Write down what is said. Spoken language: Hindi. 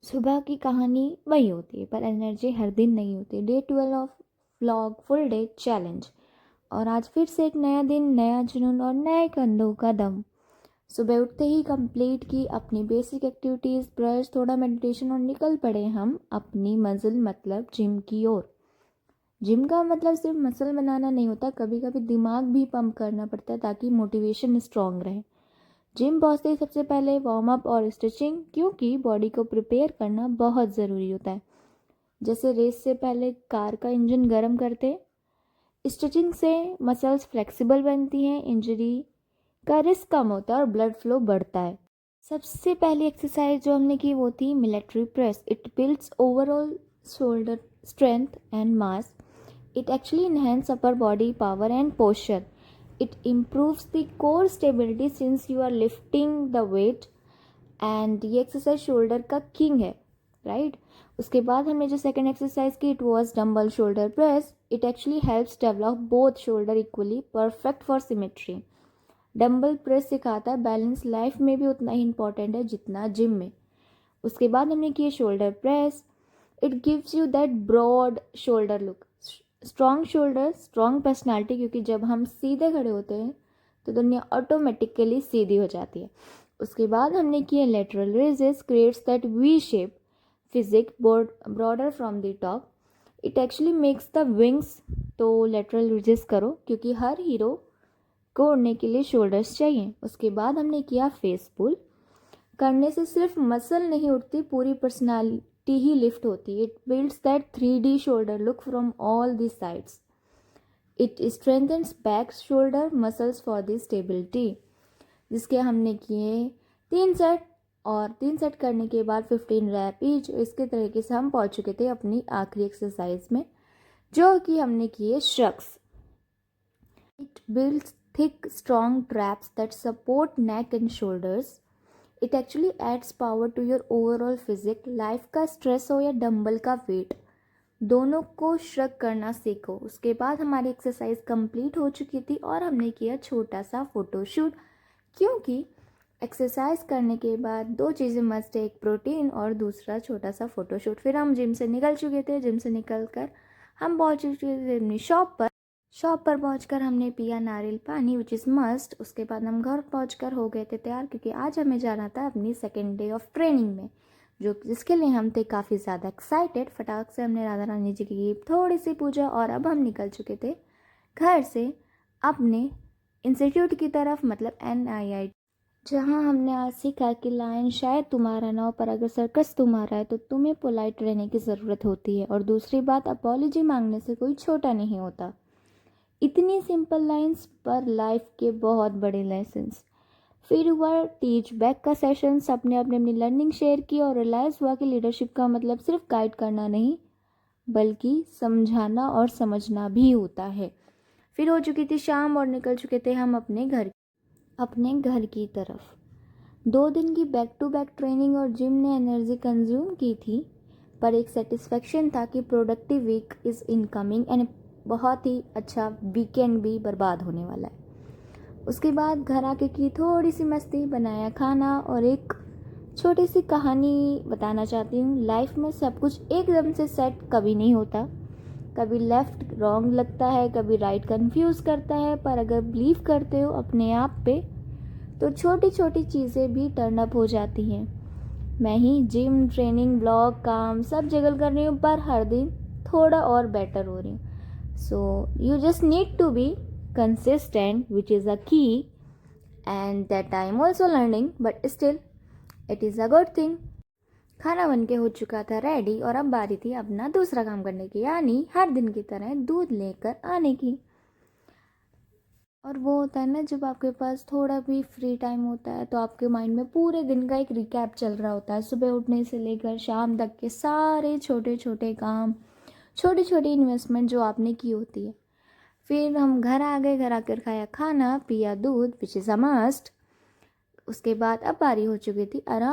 सुबह की कहानी वही होती है पर एनर्जी हर दिन नहीं होती। Day 12 of vlog full day challenge. और आज फिर से एक नया दिन, नया जुनून और नए कंधों का दम। सुबह उठते ही कंप्लीट की अपनी बेसिक एक्टिविटीज़, ब्रश, थोड़ा मेडिटेशन और निकल पड़े हम अपनी मंजिल मतलब जिम की ओर। जिम का मतलब सिर्फ मसल बनाना नहीं होता, कभी कभी दिमाग भी पंप करना पड़ता है ताकि मोटिवेशन स्ट्रांग रहे। जिम पहुंचते ही सबसे पहले वार्म अप और स्ट्रेचिंग, क्योंकि बॉडी को प्रिपेयर करना बहुत ज़रूरी होता है। जैसे रेस से पहले कार का इंजन गर्म करते हैं, स्ट्रेचिंग से मसल्स फ्लेक्सिबल बनती हैं, इंजरी का रिस्क कम होता है और ब्लड फ्लो बढ़ता है। सबसे पहली एक्सरसाइज जो हमने की वो थी military press. It builds overall shoulder strength and mass. It actually enhance upper body power and posture. It improves the core stability since you are lifting the weight. And ये एक्सरसाइज शोल्डर का किंग है, राइट। उसके बाद हमने जो सेकंड एक्सरसाइज की it was dumbbell shoulder press. It actually helps develop both shoulder equally, perfect for symmetry. Dumbbell press सिखाता है बैलेंस, लाइफ में भी उतना ही इंपॉर्टेंट है जितना जिम में। उसके बाद हमने किए shoulder press. It gives you that broad shoulder look, strong shoulder, strong personality, क्योंकि जब हम सीधे खड़े होते हैं तो दुनिया ऑटोमेटिकली सीधी हो जाती है। उसके बाद हमने किए lateral raises. Creates that V shape physique broader from the top. It actually makes the wings. तो लेटरल रेजेस करो क्योंकि हर हीरो को उड़ने के लिए शोल्डर्स चाहिए। उसके बाद हमने किया फेस पुल। करने से सिर्फ मसल नहीं उठती, पूरी पर्सनालिटी ही लिफ्ट होती है। It builds that 3D shoulder look from all the sides. It strengthens back shoulder muscles for the stability. जिसके हमने किए 3 सेट, और 3 सेट करने के बाद 15 रैप ईच। इसके तरीके से हम पहुंच चुके थे अपनी आखिरी एक्सरसाइज में, जो कि हमने किए शख्स। It builds thick strong traps that support neck and shoulders. It actually adds power to your overall physique. Life का स्ट्रेस हो या डंबल का वेट, दोनों को श्रग करना सीखो। उसके बाद हमारी एक्सरसाइज कंप्लीट हो चुकी थी और हमने किया छोटा सा फोटोशूट, क्योंकि एक्सरसाइज करने के बाद 2 चीज़ें मस्ट है, एक प्रोटीन और दूसरा छोटा सा फोटोशूट। फिर हम जिम से निकल चुके थे। जिम से निकल कर हम पहुँच चुके थे अपनी शॉप पर पहुंचकर हमने पिया नारियल पानी विच इज़ मस्ट। उसके बाद हम घर पहुंचकर हो गए थे तैयार, क्योंकि आज हमें जाना था अपनी सेकेंड डे ऑफ ट्रेनिंग में, जिसके लिए हम थे काफ़ी ज़्यादा एक्साइटेड। फटाक से हमने राधा रानी जी की थोड़ी सी पूजा और अब हम निकल चुके थे घर से अपने इंस्टीट्यूट की तरफ, मतलब NII, जहाँ हमने आज सीखा कि लायन शायद तुम्हारा ना हो, पर अगर सर्कस तुम्हारा है तो तुम्हें पोलाइट रहने की ज़रूरत होती है। और दूसरी बात, अपॉलॉजी मांगने से कोई छोटा नहीं होता। इतनी सिंपल लाइंस पर लाइफ के बहुत बड़े लेसन्स। फिर हुआ टीच बैक का सेशन। सबने अपनी लर्निंग शेयर की और रियलाइज़ हुआ कि लीडरशिप का मतलब सिर्फ गाइड करना नहीं बल्कि समझाना और समझना भी होता है। फिर हो चुकी थी शाम और निकल चुके थे हम अपने घर की तरफ। 2 दिन की बैक टू बैक ट्रेनिंग और जिम ने एनर्जी कंज्यूम की थी, पर एक सेटिस्फेक्शन था कि productive week is incoming and बहुत ही अच्छा वीकेंड भी बर्बाद होने वाला है। उसके बाद घर आके की थोड़ी सी मस्ती, बनाया खाना और एक छोटी सी कहानी बताना चाहती हूँ। लाइफ में सब कुछ एकदम से सेट कभी नहीं होता, कभी लेफ़्ट रॉन्ग लगता है, कभी राइट कंफ्यूज करता है, पर अगर बिलीव करते हो अपने आप पे तो छोटी छोटी चीज़ें भी टर्न अप हो जाती हैं। मैं ही जिम, ट्रेनिंग, ब्लॉग, काम सब जगल कर रही हूँ, पर हर दिन थोड़ा और बेटर हो रही हूँ। So you just need to be consistent, which is a key, and that I am also learning, but still it is a good thing. खाना बन के हो चुका था रेडी और अब बारी थी अपना दूसरा काम करने की, यानी हर दिन की तरह दूध लेकर आने की। और वो होता है ना, जब आपके पास थोड़ा भी फ्री टाइम होता है तो आपके माइंड में पूरे दिन का एक रिकैप चल रहा होता है, सुबह उठने से लेकर शाम तक के सारे छोटे छोटे काम, छोटी छोटी इन्वेस्टमेंट जो आपने की होती है। फिर हम घर आ गए, घर आकर खाया खाना, पिया दूध विच इज़ अ मस्ट। उसके बाद अब बारी हो चुकी थी आराम